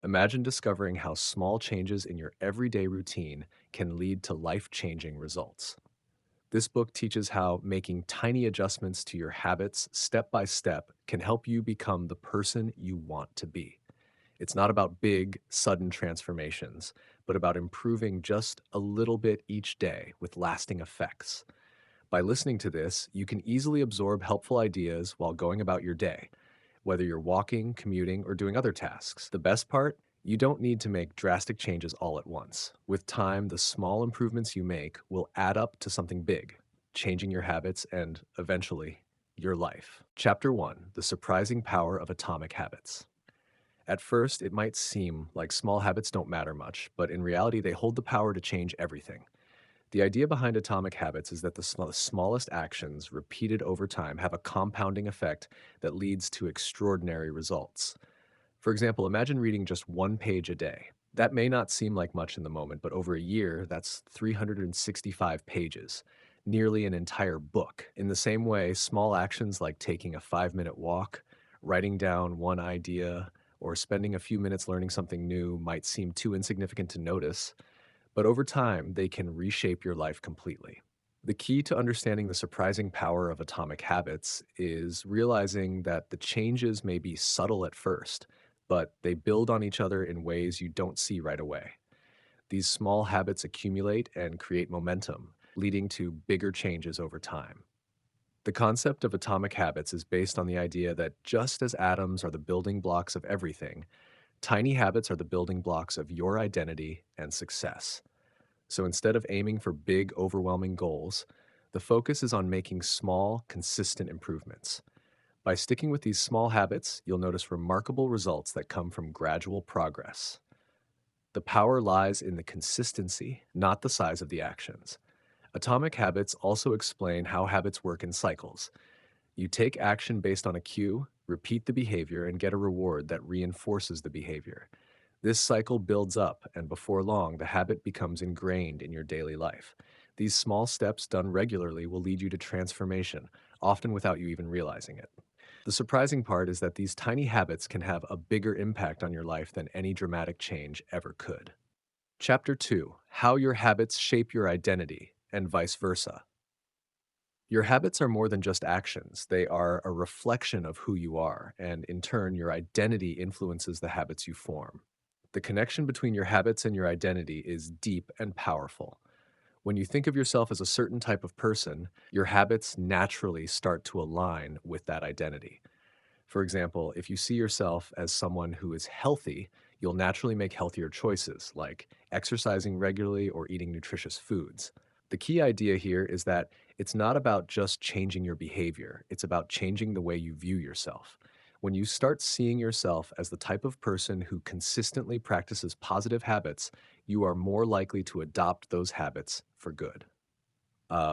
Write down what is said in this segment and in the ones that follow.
Imagine discovering how small changes in your everyday routine can lead to life changing results. This book teaches how making tiny adjustments to your habits step by step can help you become the person you want to be. It's not about big, sudden transformations, but about improving just a little bit each day with lasting effects. By listening to this, you can easily absorb helpful ideas while going about your day, whether you're walking, commuting, or doing other tasks. The best part? You don't need to make drastic changes all at once. With time, the small improvements you make will add up to something big, changing your habits and, eventually, your life. Chapter 1: The Surprising Power of Atomic Habits. At first, it might seem like small habits don't matter much, but in reality, they hold the power to change everything. The idea behind atomic habits is that the smallest actions, repeated over time, have a compounding effect that leads to extraordinary results. For example, imagine reading just one page a day. That may not seem like much in the moment, but over a year, that's 365 pages, nearly an entire book. In the same way, small actions like taking a 5-minute walk, writing down one idea, or spending a few minutes learning something new might seem too insignificant to notice, but over time, they can reshape your life completely. The key to understanding the surprising power of atomic habits is realizing that the changes may be subtle at first, but they build on each other in ways you don't see right away. These small habits accumulate and create momentum, leading to bigger changes over time. The concept of atomic habits is based on the idea that just as atoms are the building blocks of everything, tiny habits are the building blocks of your identity and success. So instead of aiming for big, overwhelming goals, the focus is on making small, consistent improvements. By sticking with these small habits, you'll notice remarkable results that come from gradual progress. The power lies in the consistency, not the size of the actions. Atomic habits also explain how habits work in cycles. You take action based on a cue, repeat the behavior, and get a reward that reinforces the behavior. This cycle builds up, and before long, the habit becomes ingrained in your daily life. These small steps done regularly will lead you to transformation, often without you even realizing it. The surprising part is that these tiny habits can have a bigger impact on your life than any dramatic change ever could. Chapter 2: How Your Habits Shape Your Identity, and Vice Versa. Your habits are more than just actions. They are a reflection of who you are, and in turn, your identity influences the habits you form. The connection between your habits and your identity is deep and powerful. When you think of yourself as a certain type of person, your habits naturally start to align with that identity. For example, if you see yourself as someone who is healthy, you'll naturally make healthier choices, like exercising regularly or eating nutritious foods. The key idea here is that it's not about just changing your behavior, it's about changing the way you view yourself. When you start seeing yourself as the type of person who consistently practices positive habits, you are more likely to adopt those habits for good.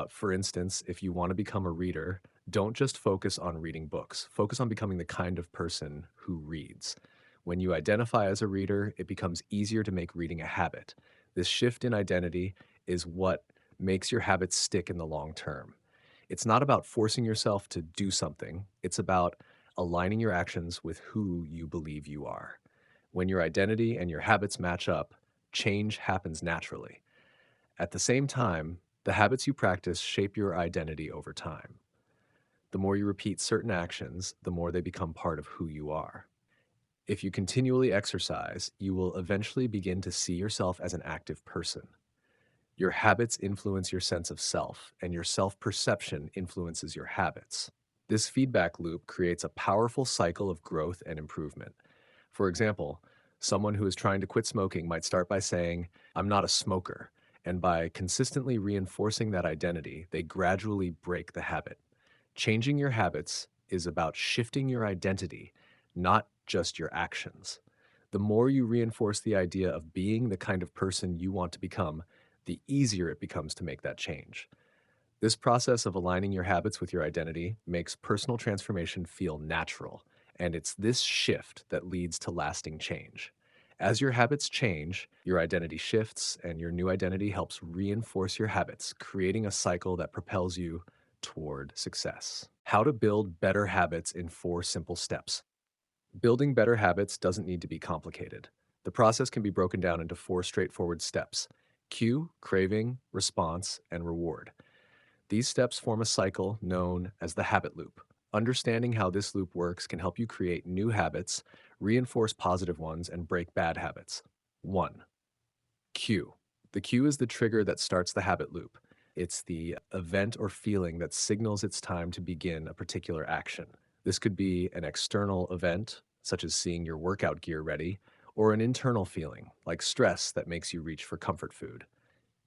For instance, if you want to become a reader, don't just focus on reading books. Focus on becoming the kind of person who reads. When you identify as a reader, it becomes easier to make reading a habit. This shift in identity is what makes your habits stick in the long term. It's not about forcing yourself to do something, it's about aligning your actions with who you believe you are. When your identity and your habits match up, change happens naturally. At the same time, the habits you practice shape your identity over time. The more you repeat certain actions, the more they become part of who you are. If you continually exercise, you will eventually begin to see yourself as an active person. Your habits influence your sense of self, and your self perception influences your habits. This feedback loop creates a powerful cycle of growth and improvement. For example, someone who is trying to quit smoking might start by saying, "I'm not a smoker." And by consistently reinforcing that identity, they gradually break the habit. Changing your habits is about shifting your identity, not just your actions. The more you reinforce the idea of being the kind of person you want to become, the easier it becomes to make that change. This process of aligning your habits with your identity makes personal transformation feel natural, and it's this shift that leads to lasting change. As your habits change, your identity shifts, and your new identity helps reinforce your habits, creating a cycle that propels you toward success. How to build better habits in 4 simple steps. Building better habits doesn't need to be complicated. The process can be broken down into four straightforward steps: cue, craving, response, and reward. These steps form a cycle known as the habit loop. Understanding how this loop works can help you create new habits, reinforce positive ones, and break bad habits. 1. Cue. The cue is the trigger that starts the habit loop. It's the event or feeling that signals it's time to begin a particular action. This could be an external event, such as seeing your workout gear ready, or an internal feeling, like stress that makes you reach for comfort food.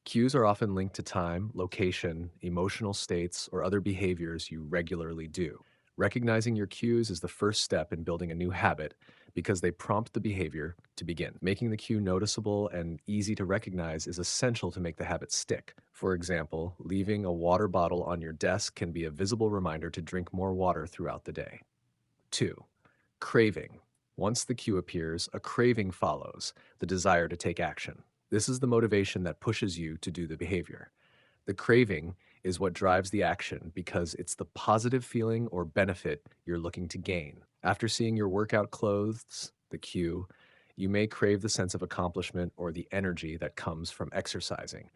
Cues are often linked to time, location, emotional states, or other behaviors you regularly do. Recognizing your cues is the first step in building a new habit because they prompt the behavior to begin. Making the cue noticeable and easy to recognize is essential to make the habit stick. For example, leaving a water bottle on your desk can be a visible reminder to drink more water throughout the day. 2. Craving. Once the cue appears, a craving follows, the desire to take action. This is the motivation that pushes you to do the behavior. The craving is what drives the action because it's the positive feeling or benefit you're looking to gain. After seeing your workout clothes, the cue, you may crave the sense of accomplishment or the energy that comes from exercising.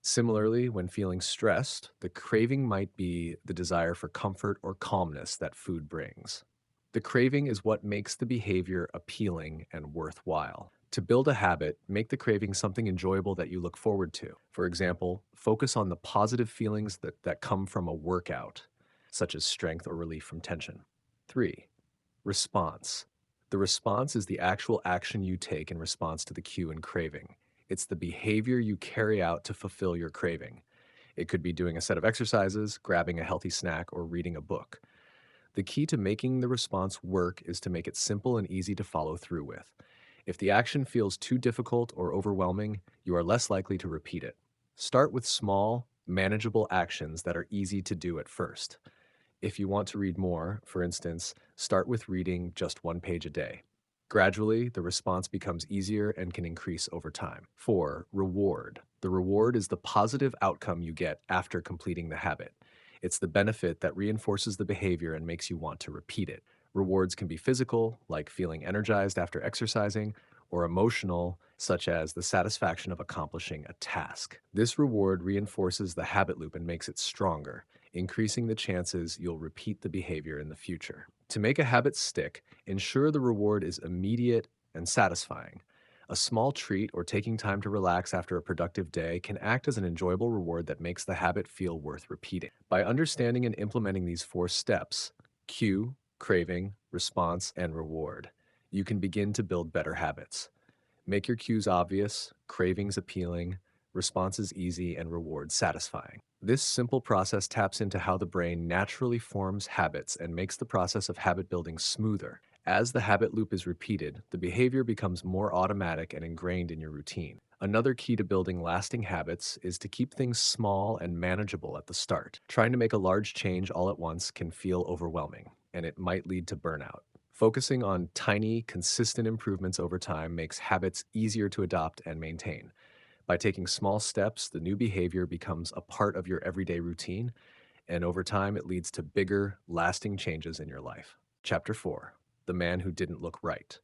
Similarly, when feeling stressed, the craving might be the desire for comfort or calmness that food brings. The craving is what makes the behavior appealing and worthwhile. To build a habit, make the craving something enjoyable that you look forward to. For example, focus on the positive feelings that come from a workout, such as strength or relief from tension. 3. Response. The response is the actual action you take in response to the cue and craving. It's the behavior you carry out to fulfill your craving. It could be doing a set of exercises, grabbing a healthy snack, or reading a book. The key to making the response work is to make it simple and easy to follow through with. If the action feels too difficult or overwhelming, you are less likely to repeat it. Start with small, manageable actions that are easy to do at first. If you want to read more, for instance, start with reading just one page a day. Gradually, the response becomes easier and can increase over time. 4. Reward. The reward is the positive outcome you get after completing the habit. It's the benefit that reinforces the behavior and makes you want to repeat it. Rewards can be physical, like feeling energized after exercising, or emotional, such as the satisfaction of accomplishing a task. This reward reinforces the habit loop and makes it stronger, increasing the chances you'll repeat the behavior in the future. To make a habit stick, ensure the reward is immediate and satisfying. A small treat or taking time to relax after a productive day can act as an enjoyable reward that makes the habit feel worth repeating. By understanding and implementing these four steps, cue, craving, response, and reward, you can begin to build better habits. Make your cues obvious, cravings appealing, responses easy, and rewards satisfying. This simple process taps into how the brain naturally forms habits and makes the process of habit building smoother. As the habit loop is repeated, the behavior becomes more automatic and ingrained in your routine. Another key to building lasting habits is to keep things small and manageable at the start. Trying to make a large change all at once can feel overwhelming, and it might lead to burnout. Focusing on tiny, consistent improvements over time makes habits easier to adopt and maintain. By taking small steps, the new behavior becomes a part of your everyday routine, and over time, it leads to bigger, lasting changes in your life. Chapter 4. The Man Who Didn't Look Right.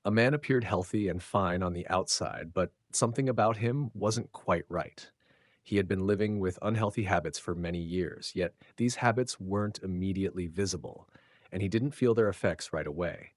A man appeared healthy and fine on the outside, but something about him wasn't quite right. He had been living with unhealthy habits for many years, yet these habits weren't immediately visible, and he didn't feel their effects right away.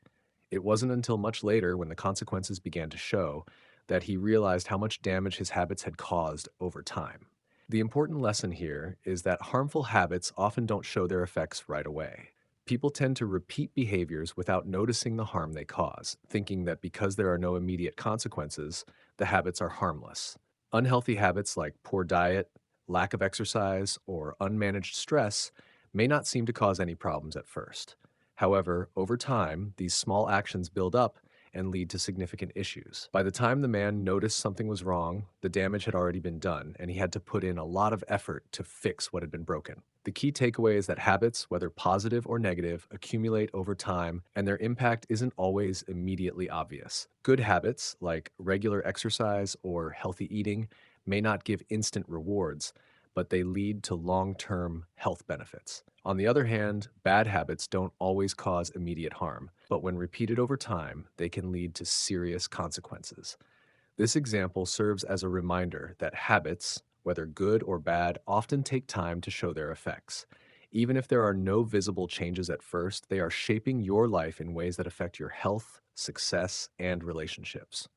It wasn't until much later, when the consequences began to show, that he realized how much damage his habits had caused over time. The important lesson here is that harmful habits often don't show their effects right away. People tend to repeat behaviors without noticing the harm they cause, thinking that because there are no immediate consequences, the habits are harmless. Unhealthy habits like poor diet, lack of exercise, or unmanaged stress may not seem to cause any problems at first. However, over time, these small actions build up and lead to significant issues. By the time the man noticed something was wrong, the damage had already been done, and he had to put in a lot of effort to fix what had been broken. The key takeaway is that habits, whether positive or negative, accumulate over time, and their impact isn't always immediately obvious. Good habits, like regular exercise or healthy eating, may not give instant rewards, but they lead to long-term health benefits. On the other hand, bad habits don't always cause immediate harm, but when repeated over time, they can lead to serious consequences. This example serves as a reminder that habits, whether good or bad, often take time to show their effects. Even if there are no visible changes at first, they are shaping your life in ways that affect your health, success, and relationships.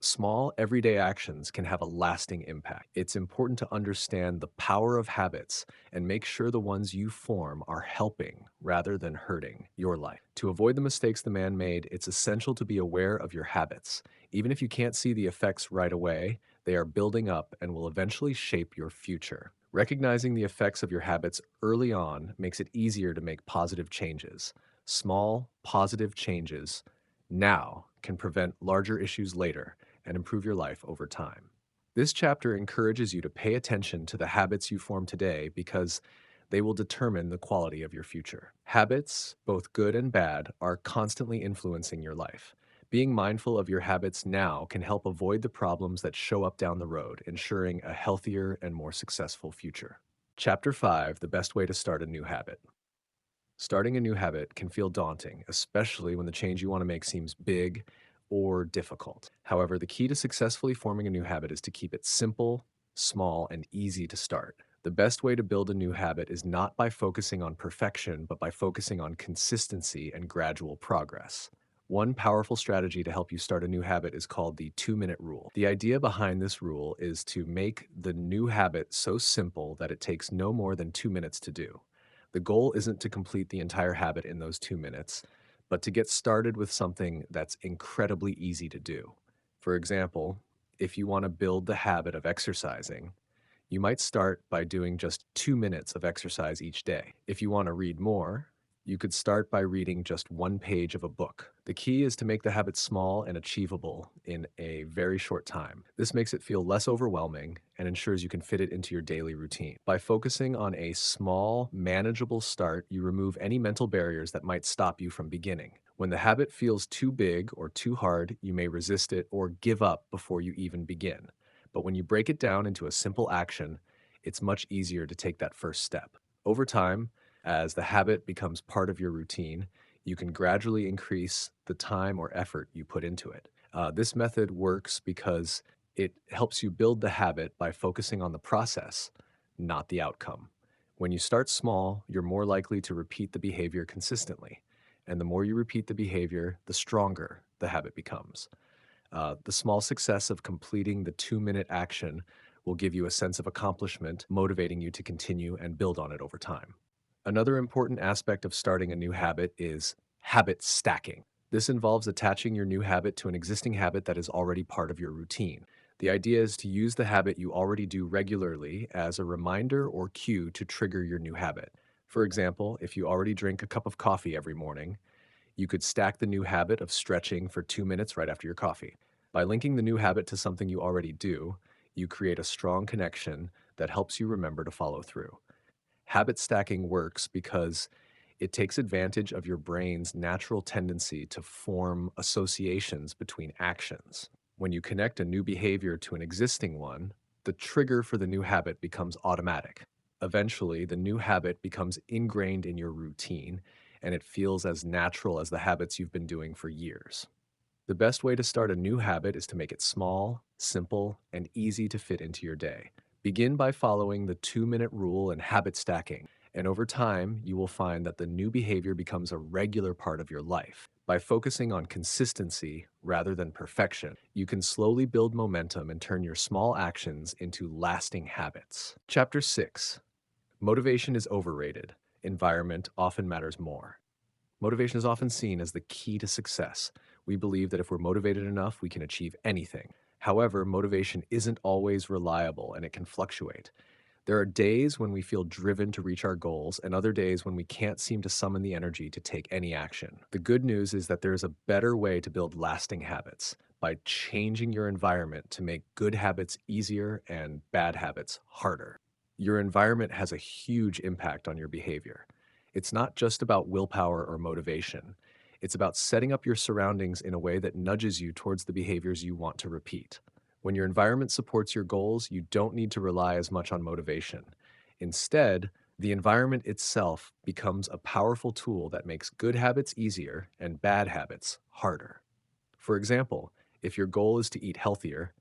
Small, everyday actions can have a lasting impact. It's important to understand the power of habits and make sure the ones you form are helping rather than hurting your life. To avoid the mistakes the man made, it's essential to be aware of your habits. Even if you can't see the effects right away, they are building up and will eventually shape your future. Recognizing the effects of your habits early on makes it easier to make positive changes. Small, positive changes now can prevent larger issues later and improve your life over time. This chapter encourages you to pay attention to the habits you form today because they will determine the quality of your future. Habits, both good and bad, are constantly influencing your life. Being mindful of your habits now can help avoid the problems that show up down the road, ensuring a healthier and more successful future. Chapter 5: The Best Way to Start a New Habit. Starting a new habit can feel daunting, especially when the change you want to make seems big or difficult. However, the key to successfully forming a new habit is to keep it simple, small, and easy to start. The best way to build a new habit is not by focusing on perfection, but by focusing on consistency and gradual progress. One powerful strategy to help you start a new habit is called the 2-minute rule. The idea behind this rule is to make the new habit so simple that it takes no more than 2 minutes to do. The goal isn't to complete the entire habit in those 2 minutes, but to get started with something that's incredibly easy to do. For example, if you want to build the habit of exercising, you might start by doing just 2 minutes of exercise each day. If you want to read more, you could start by reading just one page of a book. The key is to make the habit small and achievable in a very short time. This makes it feel less overwhelming and ensures you can fit it into your daily routine. By focusing on a small, manageable start, you remove any mental barriers that might stop you from beginning. When the habit feels too big or too hard, you may resist it or give up before you even begin. But when you break it down into a simple action, it's much easier to take that first step. Over time, as the habit becomes part of your routine, you can gradually increase the time or effort you put into it. This method works because it helps you build the habit by focusing on the process, not the outcome. When you start small, you're more likely to repeat the behavior consistently. And the more you repeat the behavior, the stronger the habit becomes. The small success of completing the 2-minute action will give you a sense of accomplishment, motivating you to continue and build on it over time. Another important aspect of starting a new habit is habit stacking. This involves attaching your new habit to an existing habit that is already part of your routine. The idea is to use the habit you already do regularly as a reminder or cue to trigger your new habit. For example, if you already drink a cup of coffee every morning, you could stack the new habit of stretching for 2 minutes right after your coffee. By linking the new habit to something you already do, you create a strong connection that helps you remember to follow through. Habit stacking works because it takes advantage of your brain's natural tendency to form associations between actions. When you connect a new behavior to an existing one, the trigger for the new habit becomes automatic. Eventually, the new habit becomes ingrained in your routine, and it feels as natural as the habits you've been doing for years. The best way to start a new habit is to make it small, simple, and easy to fit into your day. Begin by following the 2-minute rule and habit stacking, and over time, you will find that the new behavior becomes a regular part of your life. By focusing on consistency rather than perfection, you can slowly build momentum and turn your small actions into lasting habits. Chapter 6: Motivation is overrated. Environment often matters more. Motivation is often seen as the key to success. We believe that if we're motivated enough, we can achieve anything. However, motivation isn't always reliable and it can fluctuate. There are days when we feel driven to reach our goals and other days when we can't seem to summon the energy to take any action. The good news is that there is a better way to build lasting habits by changing your environment to make good habits easier and bad habits harder. Your environment has a huge impact on your behavior. It's not just about willpower or motivation. It's about setting up your surroundings in a way that nudges you towards the behaviors you want to repeat. When your environment supports your goals, you don't need to rely as much on motivation. Instead, the environment itself becomes a powerful tool that makes good habits easier and bad habits harder. For example, if your goal is to eat healthier,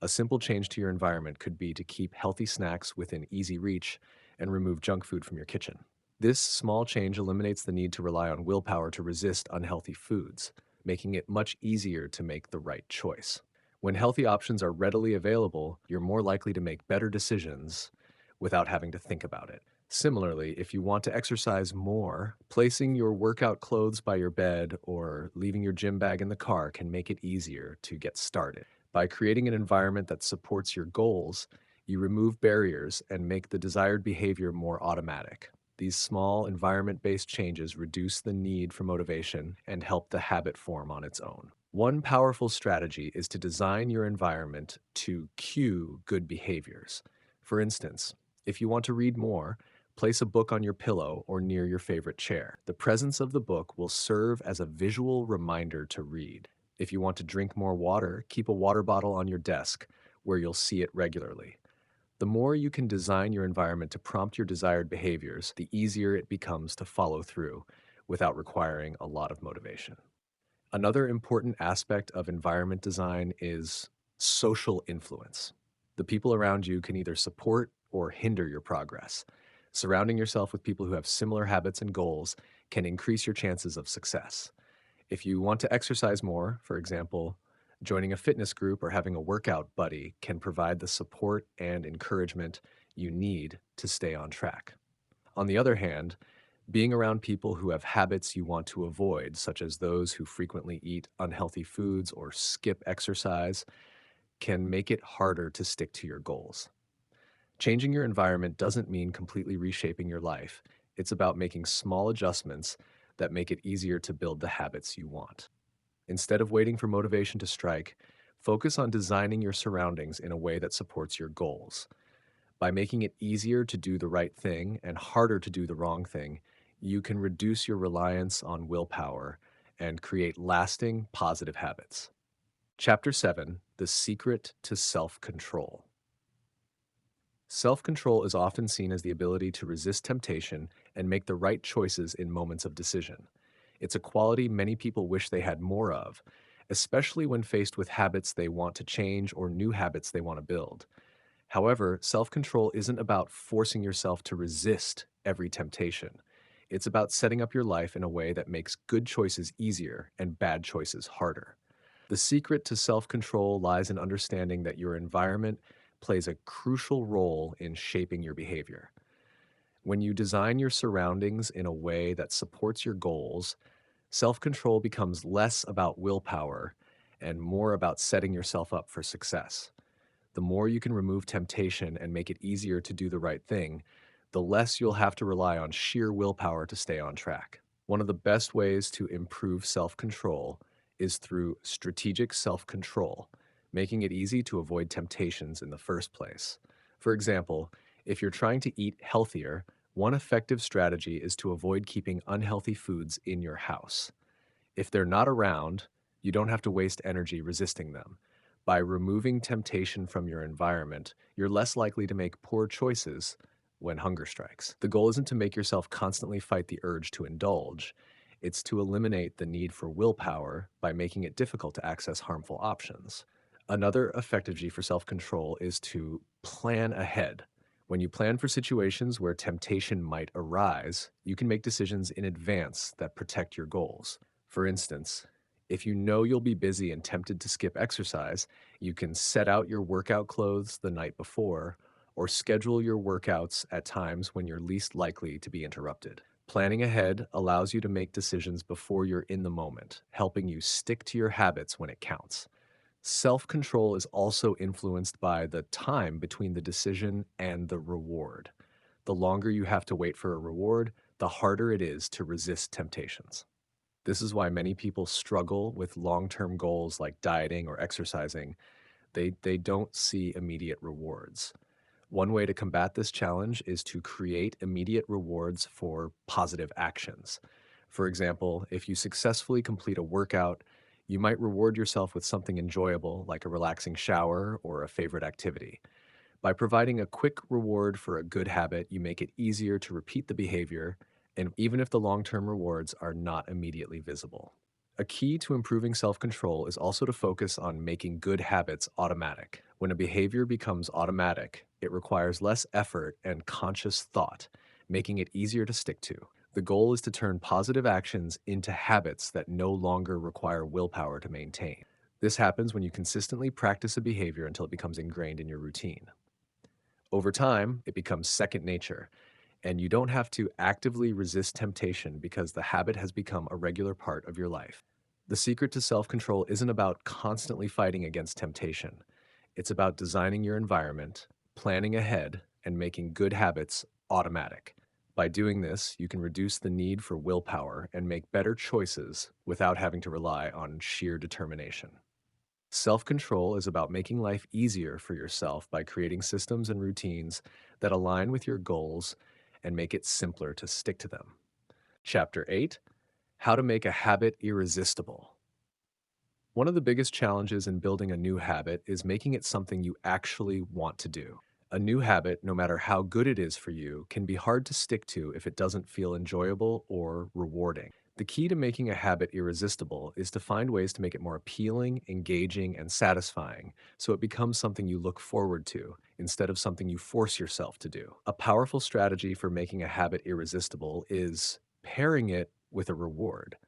a simple change to your environment could be to keep healthy snacks within easy reach and remove junk food from your kitchen. This small change eliminates the need to rely on willpower to resist unhealthy foods, making it much easier to make the right choice. When healthy options are readily available, you're more likely to make better decisions without having to think about it. Similarly, if you want to exercise more, placing your workout clothes by your bed or leaving your gym bag in the car can make it easier to get started. By creating an environment that supports your goals, you remove barriers and make the desired behavior more automatic. These small environment based changes reduce the need for motivation and help the habit form on its own. One powerful strategy is to design your environment to cue good behaviors. For instance, if you want to read more, place a book on your pillow or near your favorite chair. The presence of the book will serve as a visual reminder to read. If you want to drink more water, keep a water bottle on your desk where you'll see it regularly. The more you can design your environment to prompt your desired behaviors, the easier it becomes to follow through without requiring a lot of motivation. Another important aspect of environment design is social influence. The people around you can either support or hinder your progress. Surrounding yourself with people who have similar habits and goals can increase your chances of success. If you want to exercise more, for example, joining a fitness group or having a workout buddy can provide the support and encouragement you need to stay on track. On the other hand, being around people who have habits you want to avoid, such as those who frequently eat unhealthy foods or skip exercise, can make it harder to stick to your goals. Changing your environment doesn't mean completely reshaping your life. It's about making small adjustments that make it easier to build the habits you want. Instead of waiting for motivation to strike, focus on designing your surroundings in a way that supports your goals. By making it easier to do the right thing and harder to do the wrong thing, you can reduce your reliance on willpower and create lasting positive habits. Chapter 7: The Secret to Self Control. Self control is often seen as the ability to resist temptation and make the right choices in moments of decision. It's a quality many people wish they had more of, especially when faced with habits they want to change or new habits they want to build. However, self control isn't about forcing yourself to resist every temptation. It's about setting up your life in a way that makes good choices easier and bad choices harder. The secret to self control lies in understanding that your environment plays a crucial role in shaping your behavior. When you design your surroundings in a way that supports your goals, self control becomes less about willpower and more about setting yourself up for success. The more you can remove temptation and make it easier to do the right thing, the less you'll have to rely on sheer willpower to stay on track. One of the best ways to improve self control is through strategic self control, making it easy to avoid temptations in the first place. For example, if you're trying to eat healthier, one effective strategy is to avoid keeping unhealthy foods in your house. If they're not around, you don't have to waste energy resisting them. By removing temptation from your environment, you're less likely to make poor choices when hunger strikes. The goal isn't to make yourself constantly fight the urge to indulge. It's to eliminate the need for willpower by making it difficult to access harmful options. Another effective G for self control is to plan ahead. When you plan for situations where temptation might arise, you can make decisions in advance that protect your goals. For instance, if you know you'll be busy and tempted to skip exercise, you can set out your workout clothes the night before or schedule your workouts at times when you're least likely to be interrupted. Planning ahead allows you to make decisions before you're in the moment, helping you stick to your habits when it counts. Self control is also influenced by the time between the decision and the reward. The longer you have to wait for a reward, the harder it is to resist temptations. This is why many people struggle with long term goals like dieting or exercising. They don't see immediate rewards. One way to combat this challenge is to create immediate rewards for positive actions. For example, if you successfully complete a workout, You might reward yourself with something enjoyable, like a relaxing shower or a favorite activity. By providing a quick reward for a good habit, you make it easier to repeat the behavior, and even if the long term rewards are not immediately visible. A key to improving self control is also to focus on making good habits automatic. When a behavior becomes automatic, it requires less effort and conscious thought, making it easier to stick to. The goal is to turn positive actions into habits that no longer require willpower to maintain. This happens when you consistently practice a behavior until it becomes ingrained in your routine. Over time, it becomes second nature, and you don't have to actively resist temptation because the habit has become a regular part of your life. The secret to self control isn't about constantly fighting against temptation. It's about designing your environment, planning ahead, and making good habits automatic. By doing this, you can reduce the need for willpower and make better choices without having to rely on sheer determination. Self control is about making life easier for yourself by creating systems and routines that align with your goals and make it simpler to stick to them. Chapter 8: How to Make a Habit Irresistible. One of the biggest challenges in building a new habit is making it something you actually want to do. A new habit, no matter how good it is for you, can be hard to stick to if it doesn't feel enjoyable or rewarding. The key to making a habit irresistible is to find ways to make it more appealing, engaging, and satisfying so it becomes something you look forward to instead of something you force yourself to do. A powerful strategy for making a habit irresistible is pairing it with a reward.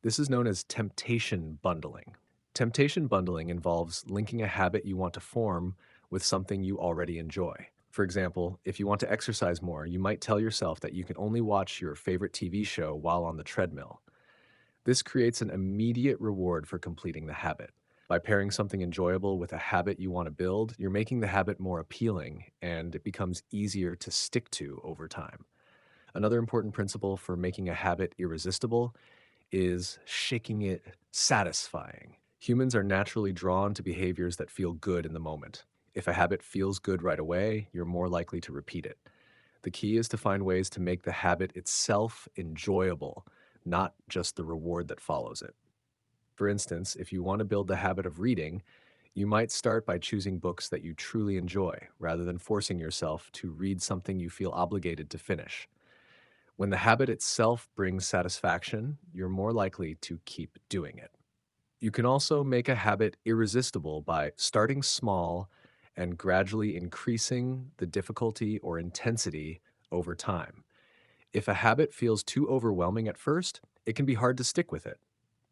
This is known as temptation bundling. Temptation bundling involves linking a habit you want to form with something you already enjoy. For example, if you want to exercise more, you might tell yourself that you can only watch your favorite TV show while on the treadmill. This creates an immediate reward for completing the habit. By pairing something enjoyable with a habit you want to build, you're making the habit more appealing and it becomes easier to stick to over time. Another important principle for making a habit irresistible is shaking it satisfying. Humans are naturally drawn to behaviors that feel good in the moment. If a habit feels good right away, you're more likely to repeat it. The key is to find ways to make the habit itself enjoyable, not just the reward that follows it. For instance, if you want to build the habit of reading, you might start by choosing books that you truly enjoy, rather than forcing yourself to read something you feel obligated to finish. When the habit itself brings satisfaction, you're more likely to keep doing it. You can also make a habit irresistible by starting small and gradually increasing the difficulty or intensity over time. If a habit feels too overwhelming at first, it can be hard to stick with it.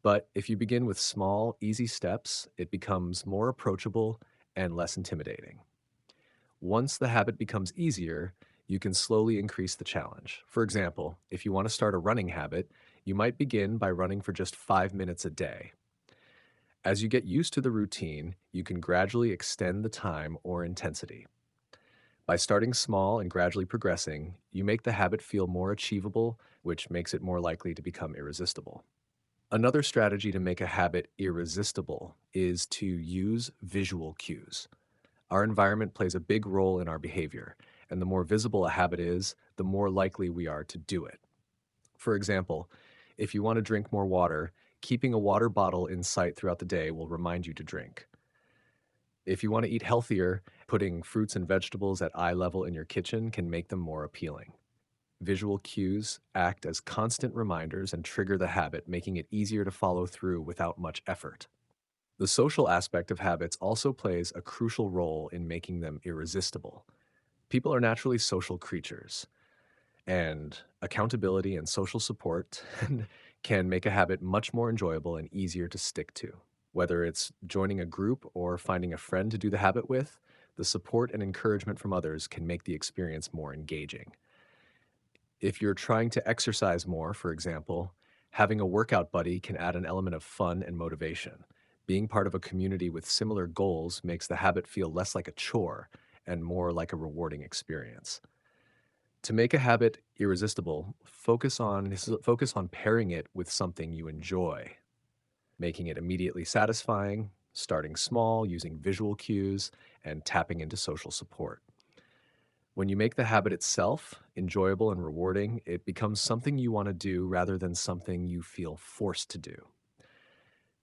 But if you begin with small, easy steps, it becomes more approachable and less intimidating. Once the habit becomes easier, you can slowly increase the challenge. For example, if you want to start a running habit, you might begin by running for just 5 minutes a day. As you get used to the routine, you can gradually extend the time or intensity. By starting small and gradually progressing, you make the habit feel more achievable, which makes it more likely to become irresistible. Another strategy to make a habit irresistible is to use visual cues. Our environment plays a big role in our behavior, and the more visible a habit is, the more likely we are to do it. For example, if you want to drink more water, keeping a water bottle in sight throughout the day will remind you to drink. If you want to eat healthier, putting fruits and vegetables at eye level in your kitchen can make them more appealing. Visual cues act as constant reminders and trigger the habit, making it easier to follow through without much effort. The social aspect of habits also plays a crucial role in making them irresistible. People are naturally social creatures, and accountability and social support can make a habit much more enjoyable and easier to stick to. Whether it's joining a group or finding a friend to do the habit with, the support and encouragement from others can make the experience more engaging. If you're trying to exercise more, for example, having a workout buddy can add an element of fun and motivation. Being part of a community with similar goals makes the habit feel less like a chore and more like a rewarding experience. To make a habit irresistible, focus on pairing it with something you enjoy, making it immediately satisfying, starting small, using visual cues, and tapping into social support. When you make the habit itself enjoyable and rewarding, it becomes something you want to do rather than something you feel forced to do.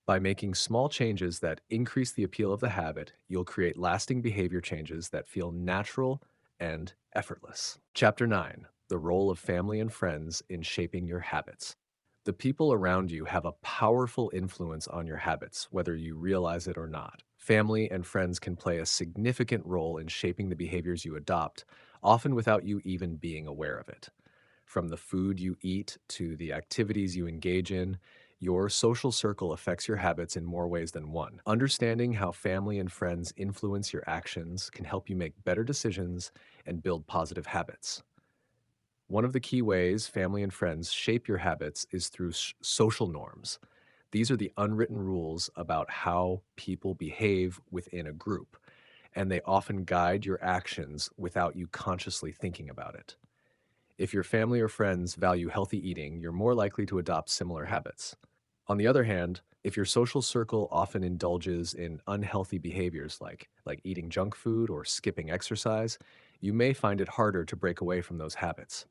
By making small changes that increase the appeal of the habit, you'll create lasting behavior changes that feel natural and effortless. Chapter 9: The Role of Family and Friends in Shaping Your Habits. The people around you have a powerful influence on your habits, whether you realize it or not. Family and friends can play a significant role in shaping the behaviors you adopt, often without you even being aware of it. From the food you eat to the activities you engage in, your social circle affects your habits in more ways than one. Understanding how family and friends influence your actions can help you make better decisions and build positive habits. One of the key ways family and friends shape your habits is through social norms. These are the unwritten rules about how people behave within a group, and they often guide your actions without you consciously thinking about it. If your family or friends value healthy eating, you're more likely to adopt similar habits. On the other hand, if your social circle often indulges in unhealthy behaviors like eating junk food or skipping exercise, you may find it harder to break away from those habits.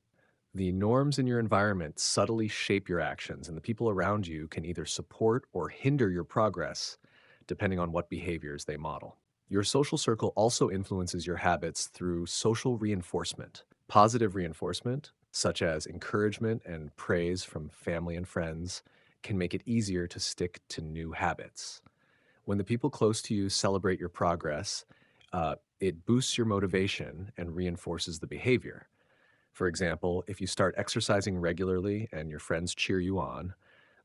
The norms in your environment subtly shape your actions, and the people around you can either support or hinder your progress, depending on what behaviors they model. Your social circle also influences your habits through social reinforcement. Positive reinforcement, such as encouragement and praise from family and friends, can make it easier to stick to new habits. When the people close to you celebrate your progress, it boosts your motivation and reinforces the behavior. For example, if you start exercising regularly and your friends cheer you on,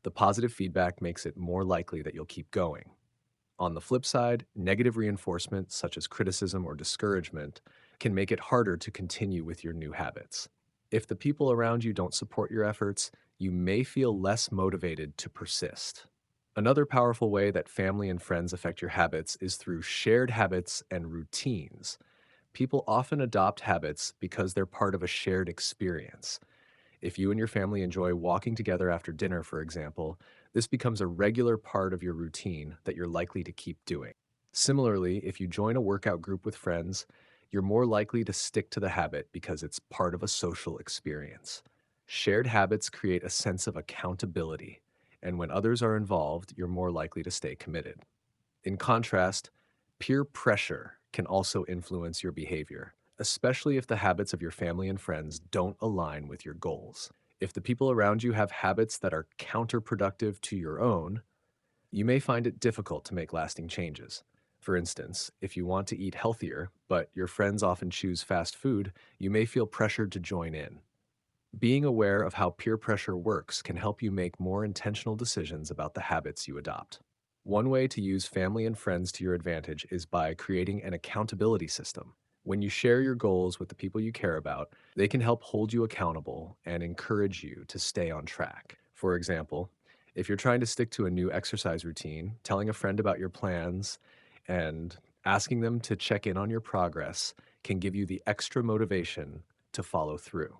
the positive feedback makes it more likely that you'll keep going. On the flip side, negative reinforcement, such as criticism or discouragement, can make it harder to continue with your new habits. If the people around you don't support your efforts, you may feel less motivated to persist. Another powerful way that family and friends affect your habits is through shared habits and routines. People often adopt habits because they're part of a shared experience. If you and your family enjoy walking together after dinner, for example, this becomes a regular part of your routine that you're likely to keep doing. Similarly, if you join a workout group with friends, you're more likely to stick to the habit because it's part of a social experience. Shared habits create a sense of accountability, and when others are involved, you're more likely to stay committed. In contrast, peer pressure can also influence your behavior, especially if the habits of your family and friends don't align with your goals. If the people around you have habits that are counterproductive to your own, you may find it difficult to make lasting changes. For instance, if you want to eat healthier, but your friends often choose fast food, you may feel pressured to join in. Being aware of how peer pressure works can help you make more intentional decisions about the habits you adopt. One way to use family and friends to your advantage is by creating an accountability system. When you share your goals with the people you care about, they can help hold you accountable and encourage you to stay on track. For example, if you're trying to stick to a new exercise routine, telling a friend about your plans and asking them to check in on your progress can give you the extra motivation to follow through.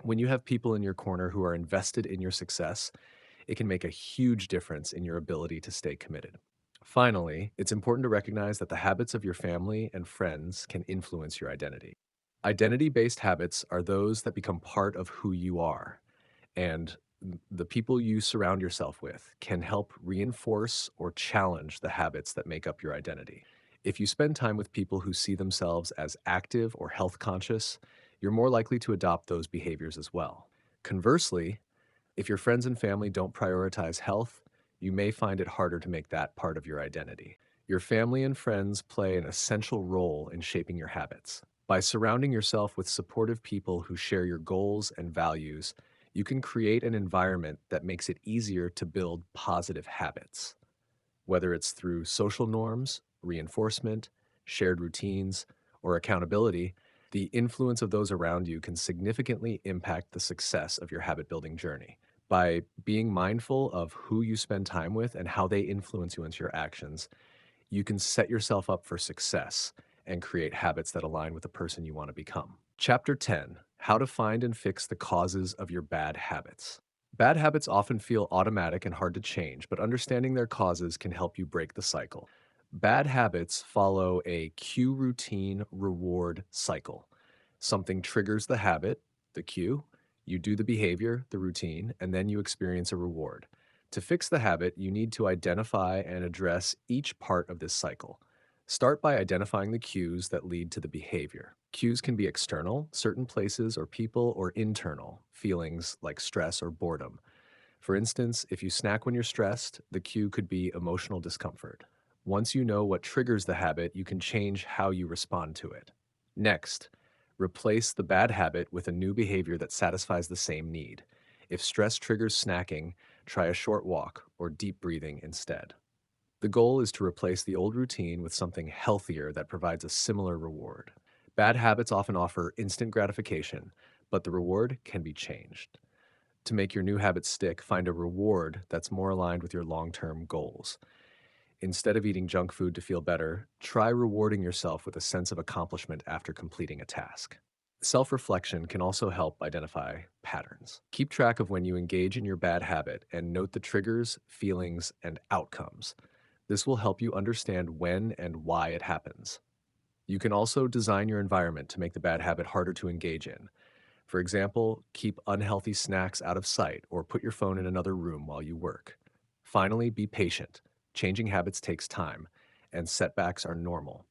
When you have people in your corner who are invested in your success, it can make a huge difference in your ability to stay committed. Finally, it's important to recognize that the habits of your family and friends can influence your identity. Identity based habits are those that become part of who you are, and the people you surround yourself with can help reinforce or challenge the habits that make up your identity. If you spend time with people who see themselves as active or health conscious, you're more likely to adopt those behaviors as well. Conversely, if your friends and family don't prioritize health, you may find it harder to make that part of your identity. Your family and friends play an essential role in shaping your habits. By surrounding yourself with supportive people who share your goals and values, you can create an environment that makes it easier to build positive habits. Whether it's through social norms, reinforcement, shared routines, or accountability, the influence of those around you can significantly impact the success of your habit building journey. By being mindful of who you spend time with and how they influence your actions, you can set yourself up for success and create habits that align with the person you want to become. Chapter 10: How to Find and Fix the Causes of Your Bad Habits. Bad habits often feel automatic and hard to change, but understanding their causes can help you break the cycle. Bad habits follow a cue routine reward cycle. Something triggers the habit, the cue, you do the behavior, the routine, and then you experience a reward. To fix the habit, you need to identify and address each part of this cycle. Start by identifying the cues that lead to the behavior. Cues can be external, certain places or people, or internal, feelings like stress or boredom. For instance, if you snack when you're stressed, the cue could be emotional discomfort. Once you know what triggers the habit, you can change how you respond to it. Next, replace the bad habit with a new behavior that satisfies the same need. If stress triggers snacking, try a short walk or deep breathing instead. The goal is to replace the old routine with something healthier that provides a similar reward. Bad habits often offer instant gratification, but the reward can be changed. To make your new habit stick, find a reward that's more aligned with your long term goals. Instead of eating junk food to feel better, try rewarding yourself with a sense of accomplishment after completing a task. Self reflection can also help identify patterns. Keep track of when you engage in your bad habit and note the triggers, feelings, and outcomes. This will help you understand when and why it happens. You can also design your environment to make the bad habit harder to engage in. For example, keep unhealthy snacks out of sight or put your phone in another room while you work. Finally, be patient. Changing habits takes time, and setbacks are normal.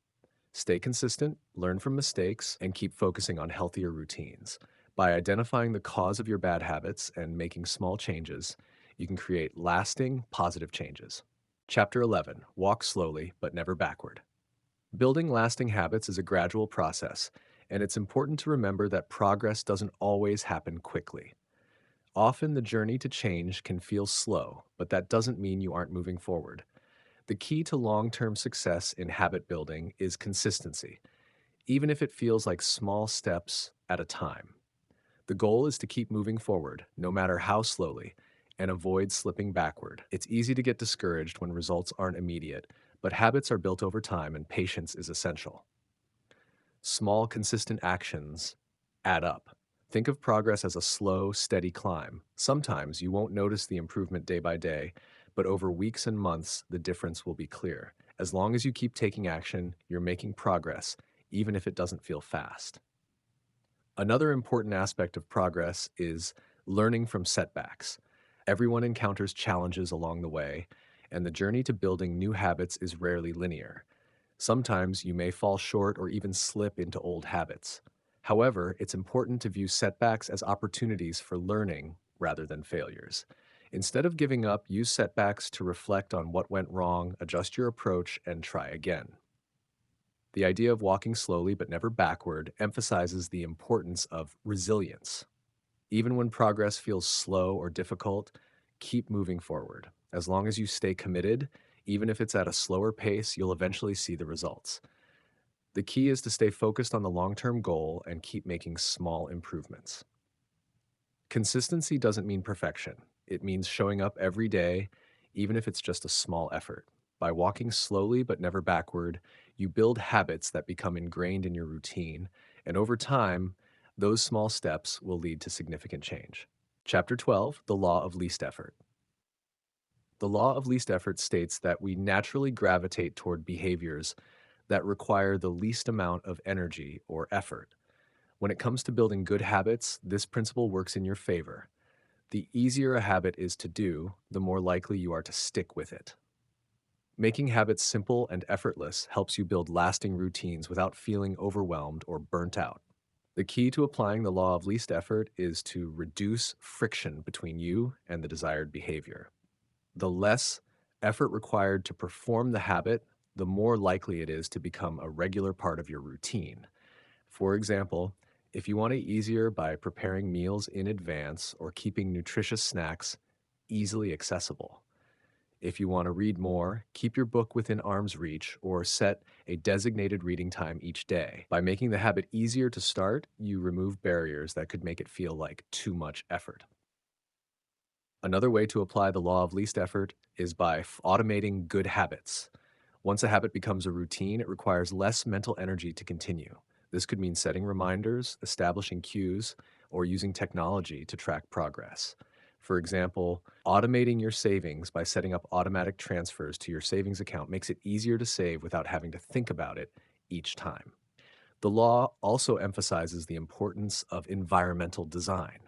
Stay consistent, learn from mistakes, and keep focusing on healthier routines. By identifying the cause of your bad habits and making small changes, you can create lasting, positive changes. Chapter 11. Walk slowly, but never backward. Building lasting habits is a gradual process, and it's important to remember that progress doesn't always happen quickly. Often the journey to change can feel slow, but that doesn't mean you aren't moving forward. The key to long term success in habit building is consistency, even if it feels like small steps at a time. The goal is to keep moving forward, no matter how slowly, and avoid slipping backward. It's easy to get discouraged when results aren't immediate, but habits are built over time and patience is essential. Small, consistent actions add up. Think of progress as a slow, steady climb. Sometimes you won't notice the improvement day by day, but over weeks and months, the difference will be clear. As long as you keep taking action, you're making progress, even if it doesn't feel fast. Another important aspect of progress is learning from setbacks. Everyone encounters challenges along the way, and the journey to building new habits is rarely linear. Sometimes you may fall short or even slip into old habits. However, it's important to view setbacks as opportunities for learning rather than failures. Instead of giving up, use setbacks to reflect on what went wrong, adjust your approach, and try again. The idea of walking slowly but never backward emphasizes the importance of resilience. Even when progress feels slow or difficult, keep moving forward. As long as you stay committed, even if it's at a slower pace, you'll eventually see the results. The key is to stay focused on the long term goal and keep making small improvements. Consistency doesn't mean perfection, it means showing up every day, even if it's just a small effort. By walking slowly but never backward, you build habits that become ingrained in your routine, and over time, those small steps will lead to significant change. Chapter 12. The Law of Least Effort. The law of least effort states that we naturally gravitate toward behaviors that require the least amount of energy or effort. When it comes to building good habits, this principle works in your favor. The easier a habit is to do, the more likely you are to stick with it. Making habits simple and effortless helps you build lasting routines without feeling overwhelmed or burnt out. The key to applying the law of least effort is to reduce friction between you and the desired behavior. The less effort required to perform the habit, the more likely it is to become a regular part of your routine. For example, if you want it easier by preparing meals in advance or keeping nutritious snacks easily accessible. If you want to read more, keep your book within arm's reach or set a designated reading time each day. By making the habit easier to start, you remove barriers that could make it feel like too much effort. Another way to apply the law of least effort is by automating good habits. Once a habit becomes a routine, it requires less mental energy to continue. This could mean setting reminders, establishing cues, or using technology to track progress. For example, automating your savings by setting up automatic transfers to your savings account makes it easier to save without having to think about it each time. The law also emphasizes the importance of environmental design.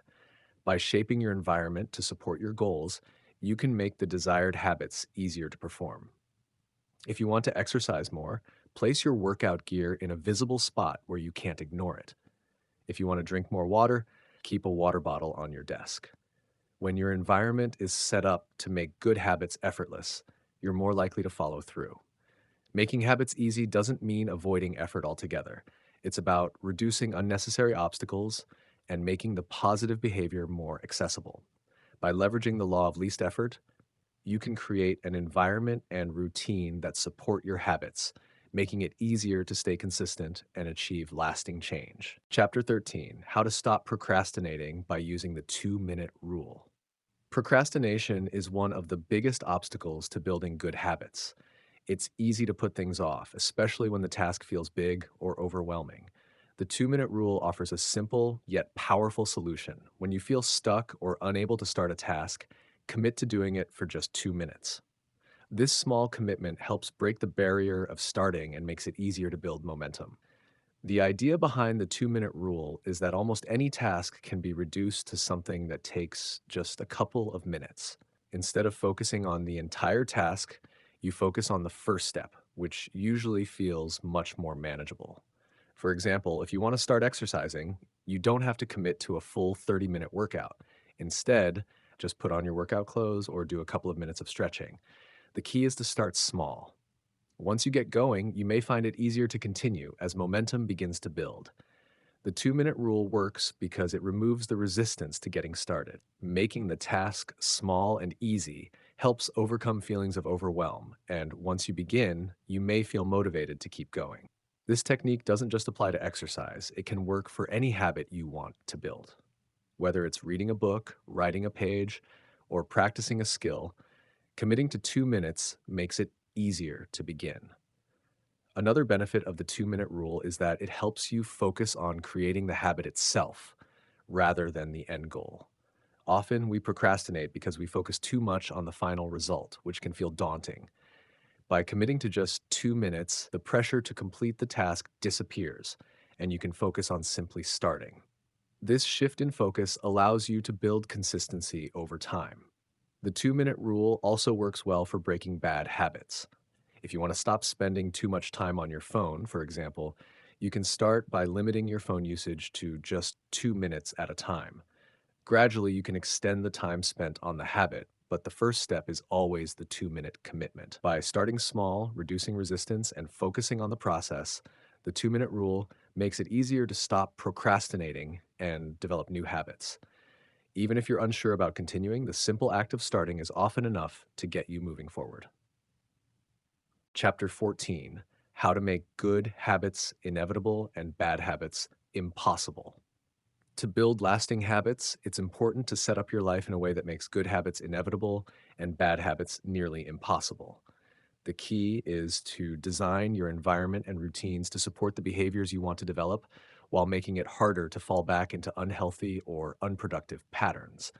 By shaping your environment to support your goals, you can make the desired habits easier to perform. If you want to exercise more, place your workout gear in a visible spot where you can't ignore it. If you want to drink more water, keep a water bottle on your desk. When your environment is set up to make good habits effortless, you're more likely to follow through. Making habits easy doesn't mean avoiding effort altogether. It's about reducing unnecessary obstacles and making the positive behavior more accessible. By leveraging the law of least effort, you can create an environment and routine that support your habits, making it easier to stay consistent and achieve lasting change. Chapter 13: How to Stop Procrastinating by Using the 2-Minute Rule. Procrastination is one of the biggest obstacles to building good habits. It's easy to put things off, especially when the task feels big or overwhelming. The 2-minute rule offers a simple yet powerful solution. When you feel stuck or unable to start a task, commit to doing it for just 2 minutes. This small commitment helps break the barrier of starting and makes it easier to build momentum. The idea behind the 2-minute rule is that almost any task can be reduced to something that takes just a couple of minutes. Instead of focusing on the entire task, you focus on the first step, which usually feels much more manageable. For example, if you want to start exercising, you don't have to commit to a full 30-minute workout. Instead, just put on your workout clothes or do a couple of minutes of stretching. The key is to start small. Once you get going, you may find it easier to continue as momentum begins to build. The 2-minute rule works because it removes the resistance to getting started. Making the task small and easy helps overcome feelings of overwhelm, and once you begin, you may feel motivated to keep going. This technique doesn't just apply to exercise, it can work for any habit you want to build. Whether it's reading a book, writing a page, or practicing a skill, committing to 2 minutes makes it easier to begin. Another benefit of the 2-minute rule is that it helps you focus on creating the habit itself rather than the end goal. Often we procrastinate because we focus too much on the final result, which can feel daunting. By committing to just 2 minutes, the pressure to complete the task disappears, and you can focus on simply starting. This shift in focus allows you to build consistency over time. The 2-minute rule also works well for breaking bad habits. If you want to stop spending too much time on your phone, for example, you can start by limiting your phone usage to just 2 minutes at a time. Gradually, you can extend the time spent on the habit, but the first step is always the 2-minute commitment. By starting small, reducing resistance, and focusing on the process, the 2-minute rule makes it easier to stop procrastinating and develop new habits. Even if you're unsure about continuing, the simple act of starting is often enough to get you moving forward. Chapter 14: How to Make Good Habits Inevitable and Bad Habits Impossible. To build lasting habits, it's important to set up your life in a way that makes good habits inevitable and bad habits nearly impossible. The key is to design your environment and routines to support the behaviors you want to develop while making it harder to fall back into unhealthy or unproductive patterns.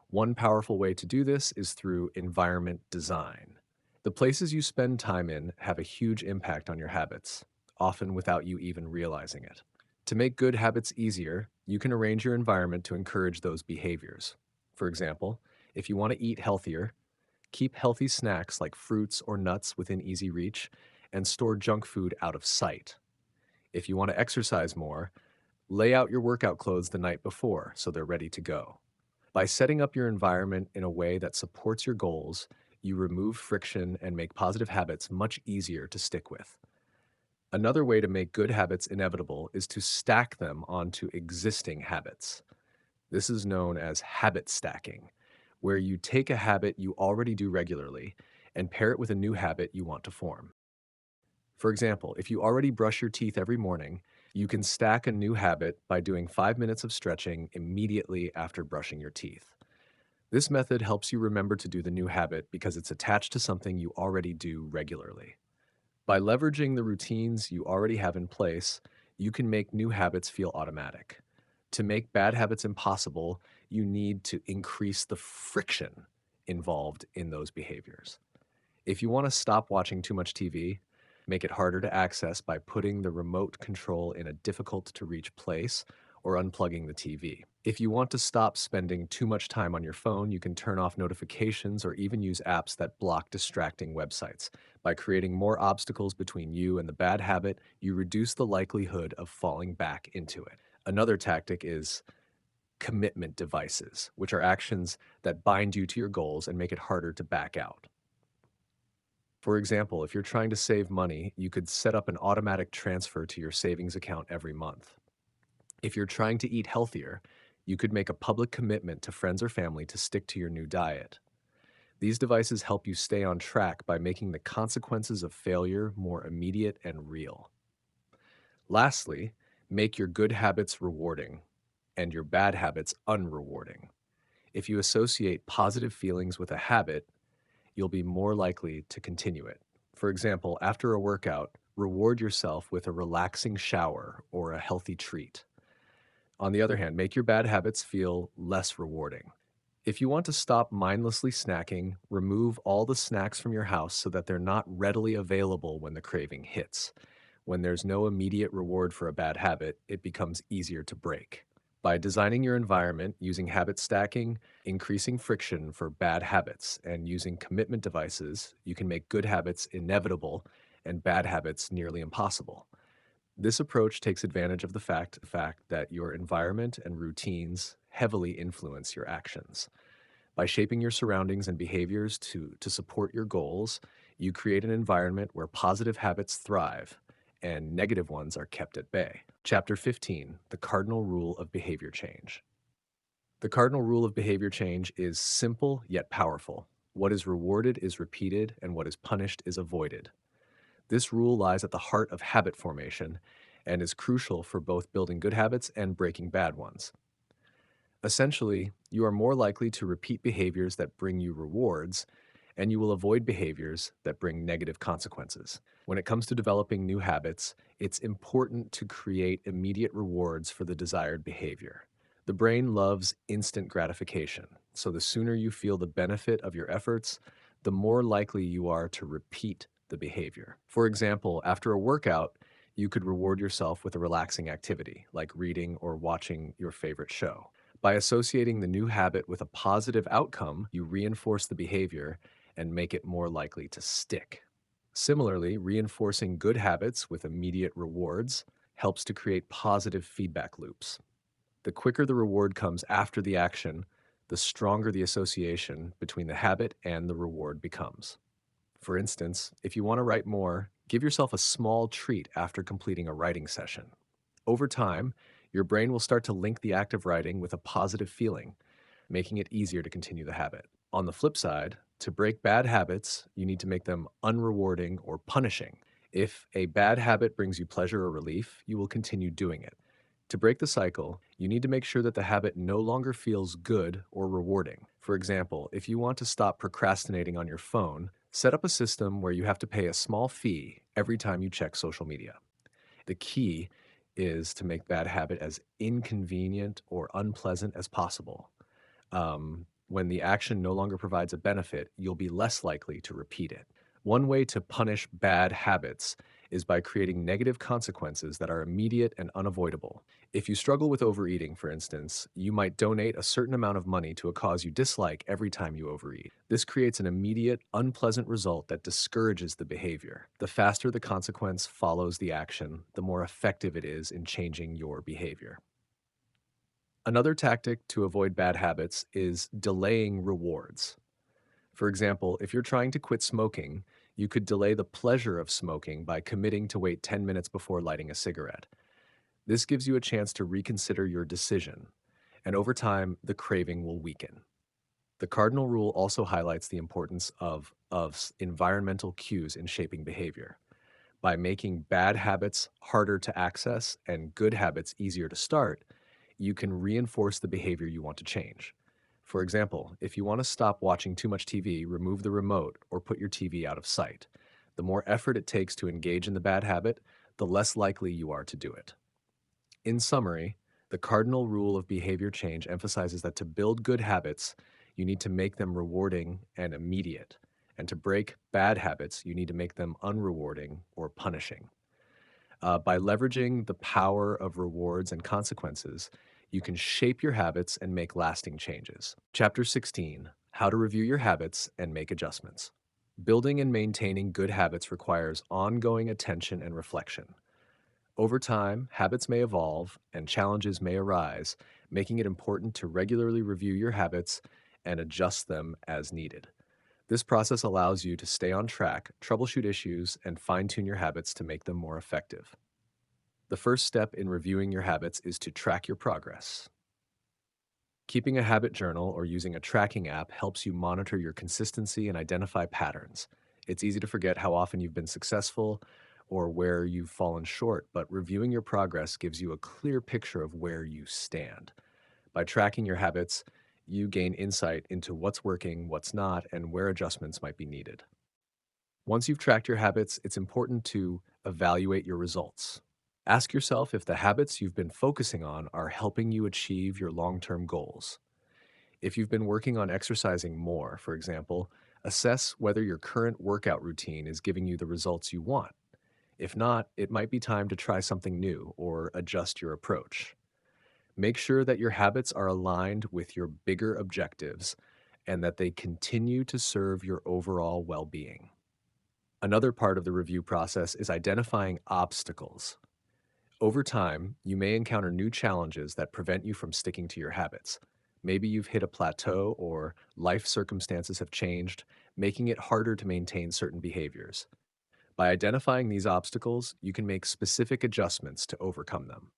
One powerful way to do this is through environment design. The places you spend time in have a huge impact on your habits, often without you even realizing it. To make good habits easier, you can arrange your environment to encourage those behaviors. For example, if you want to eat healthier, keep healthy snacks like fruits or nuts within easy reach and store junk food out of sight. If you want to exercise more, lay out your workout clothes the night before so they're ready to go. By setting up your environment in a way that supports your goals, you remove friction and make positive habits much easier to stick with. Another way to make good habits inevitable is to stack them onto existing habits. This is known as habit stacking, where you take a habit you already do regularly and pair it with a new habit you want to form. For example, if you already brush your teeth every morning, you can stack a new habit by doing 5 minutes of stretching immediately after brushing your teeth. This method helps you remember to do the new habit because it's attached to something you already do regularly. By leveraging the routines you already have in place, you can make new habits feel automatic. To make bad habits impossible, you need to increase the friction involved in those behaviors. If you want to stop watching too much TV, make it harder to access by putting the remote control in a difficult to reach place or unplugging the TV. If you want to stop spending too much time on your phone, you can turn off notifications or even use apps that block distracting websites. By creating more obstacles between you and the bad habit, you reduce the likelihood of falling back into it. Another tactic is commitment devices, which are actions that bind you to your goals and make it harder to back out. For example, if you're trying to save money, you could set up an automatic transfer to your savings account every month. If you're trying to eat healthier, you could make a public commitment to friends or family to stick to your new diet. These devices help you stay on track by making the consequences of failure more immediate and real. Lastly, make your good habits rewarding and your bad habits unrewarding. If you associate positive feelings with a habit, you'll be more likely to continue it. For example, after a workout, reward yourself with a relaxing shower or a healthy treat. On the other hand, make your bad habits feel less rewarding. If you want to stop mindlessly snacking, remove all the snacks from your house so that they're not readily available when the craving hits. When there's no immediate reward for a bad habit, it becomes easier to break. By designing your environment using habit stacking, increasing friction for bad habits, and using commitment devices, you can make good habits inevitable and bad habits nearly impossible. This approach takes advantage of the fact that your environment and routines heavily influence your actions. By shaping your surroundings and behaviors to support your goals, you create an environment where positive habits thrive and negative ones are kept at bay. Chapter 15: The Cardinal Rule of Behavior Change. The cardinal rule of behavior change is simple yet powerful. What is rewarded is repeated, and what is punished is avoided. This rule lies at the heart of habit formation and is crucial for both building good habits and breaking bad ones. Essentially, you are more likely to repeat behaviors that bring you rewards, and you will avoid behaviors that bring negative consequences. When it comes to developing new habits, it's important to create immediate rewards for the desired behavior. The brain loves instant gratification, so the sooner you feel the benefit of your efforts, the more likely you are to repeat the behavior. For example, after a workout, you could reward yourself with a relaxing activity, like reading or watching your favorite show. By associating the new habit with a positive outcome, you reinforce the behavior and make it more likely to stick. Similarly, reinforcing good habits with immediate rewards helps to create positive feedback loops. The quicker the reward comes after the action, the stronger the association between the habit and the reward becomes. For instance, if you want to write more, give yourself a small treat after completing a writing session. Over time, your brain will start to link the act of writing with a positive feeling, making it easier to continue the habit. On the flip side, to break bad habits, you need to make them unrewarding or punishing. If a bad habit brings you pleasure or relief, you will continue doing it. To break the cycle, you need to make sure that the habit no longer feels good or rewarding. For example, if you want to stop procrastinating on your phone, set up a system where you have to pay a small fee every time you check social media. The key is to make bad habit as inconvenient or unpleasant as possible. When the action no longer provides a benefit, you'll be less likely to repeat it. One way to punish bad habits is by creating negative consequences that are immediate and unavoidable. If you struggle with overeating, for instance, you might donate a certain amount of money to a cause you dislike every time you overeat. This creates an immediate, unpleasant result that discourages the behavior. The faster the consequence follows the action, the more effective it is in changing your behavior. Another tactic to avoid bad habits is delaying rewards. For example, if you're trying to quit smoking, you could delay the pleasure of smoking by committing to wait 10 minutes before lighting a cigarette. This gives you a chance to reconsider your decision, and over time, the craving will weaken. The cardinal rule also highlights the importance of environmental cues in shaping behavior. By making bad habits harder to access and good habits easier to start, you can reinforce the behavior you want to change. For example, if you want to stop watching too much TV, remove the remote or put your TV out of sight. The more effort it takes to engage in the bad habit, the less likely you are to do it. In summary, the cardinal rule of behavior change emphasizes that to build good habits, you need to make them rewarding and immediate. And to break bad habits, you need to make them unrewarding or punishing. By leveraging the power of rewards and consequences, you can shape your habits and make lasting changes. Chapter 16: How to Review Your Habits and Make Adjustments. Building and maintaining good habits requires ongoing attention and reflection. Over time, habits may evolve and challenges may arise, making it important to regularly review your habits and adjust them as needed. This process allows you to stay on track, troubleshoot issues, and fine tune your habits to make them more effective. The first step in reviewing your habits is to track your progress. Keeping a habit journal or using a tracking app helps you monitor your consistency and identify patterns. It's easy to forget how often you've been successful or where you've fallen short, but reviewing your progress gives you a clear picture of where you stand. By tracking your habits, you gain insight into what's working, what's not, and where adjustments might be needed. Once you've tracked your habits, it's important to evaluate your results. Ask yourself if the habits you've been focusing on are helping you achieve your long term goals. If you've been working on exercising more, for example, assess whether your current workout routine is giving you the results you want. If not, it might be time to try something new or adjust your approach. Make sure that your habits are aligned with your bigger objectives and that they continue to serve your overall well being. Another part of the review process is identifying obstacles. Over time, you may encounter new challenges that prevent you from sticking to your habits. Maybe you've hit a plateau or life circumstances have changed, making it harder to maintain certain behaviors. By identifying these obstacles, you can make specific adjustments to overcome them.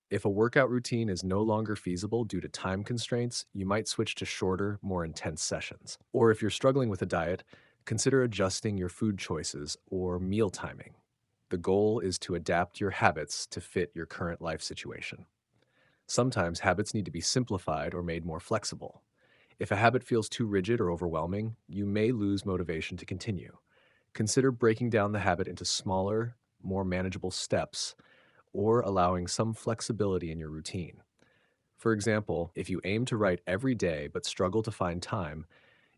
If a workout routine is no longer feasible due to time constraints, you might switch to shorter, more intense sessions. Or if you're struggling with a diet, consider adjusting your food choices or meal timing. The goal is to adapt your habits to fit your current life situation. Sometimes habits need to be simplified or made more flexible. If a habit feels too rigid or overwhelming, you may lose motivation to continue. Consider breaking down the habit into smaller, more manageable steps or allowing some flexibility in your routine. For example, if you aim to write every day but struggle to find time,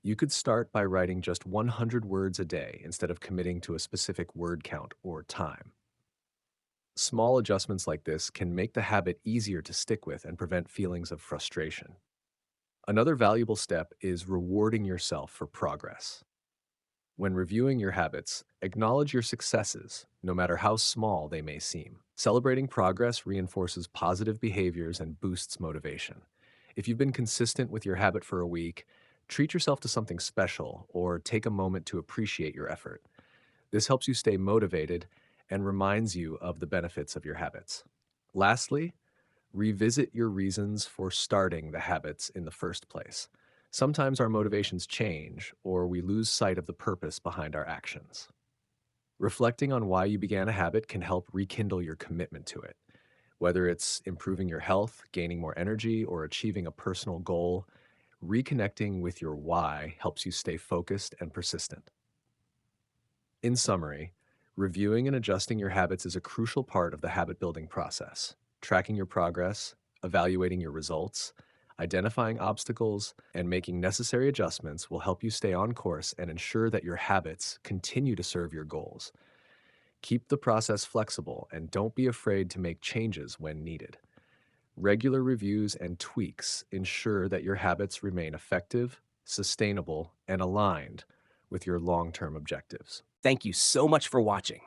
you could start by writing just 100 words a day instead of committing to a specific word count or time. Small adjustments like this can make the habit easier to stick with and prevent feelings of frustration. Another valuable step is rewarding yourself for progress. When reviewing your habits, acknowledge your successes, no matter how small they may seem. Celebrating progress reinforces positive behaviors and boosts motivation. If you've been consistent with your habit for a week, treat yourself to something special or take a moment to appreciate your effort. This helps you stay motivated and reminds you of the benefits of your habits. Lastly, revisit your reasons for starting the habits in the first place. Sometimes our motivations change or we lose sight of the purpose behind our actions. Reflecting on why you began a habit can help rekindle your commitment to it. Whether it's improving your health, gaining more energy, or achieving a personal goal, reconnecting with your why helps you stay focused and persistent. In summary, reviewing and adjusting your habits is a crucial part of the habit building process. Tracking your progress, evaluating your results, identifying obstacles, and making necessary adjustments will help you stay on course and ensure that your habits continue to serve your goals. Keep the process flexible and don't be afraid to make changes when needed. Regular reviews and tweaks ensure that your habits remain effective, sustainable, and aligned with your long-term objectives. Thank you so much for watching.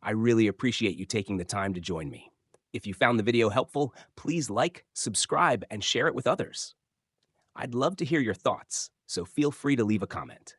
I really appreciate you taking the time to join me. If you found the video helpful, please like, subscribe, and share it with others. I'd love to hear your thoughts, so feel free to leave a comment.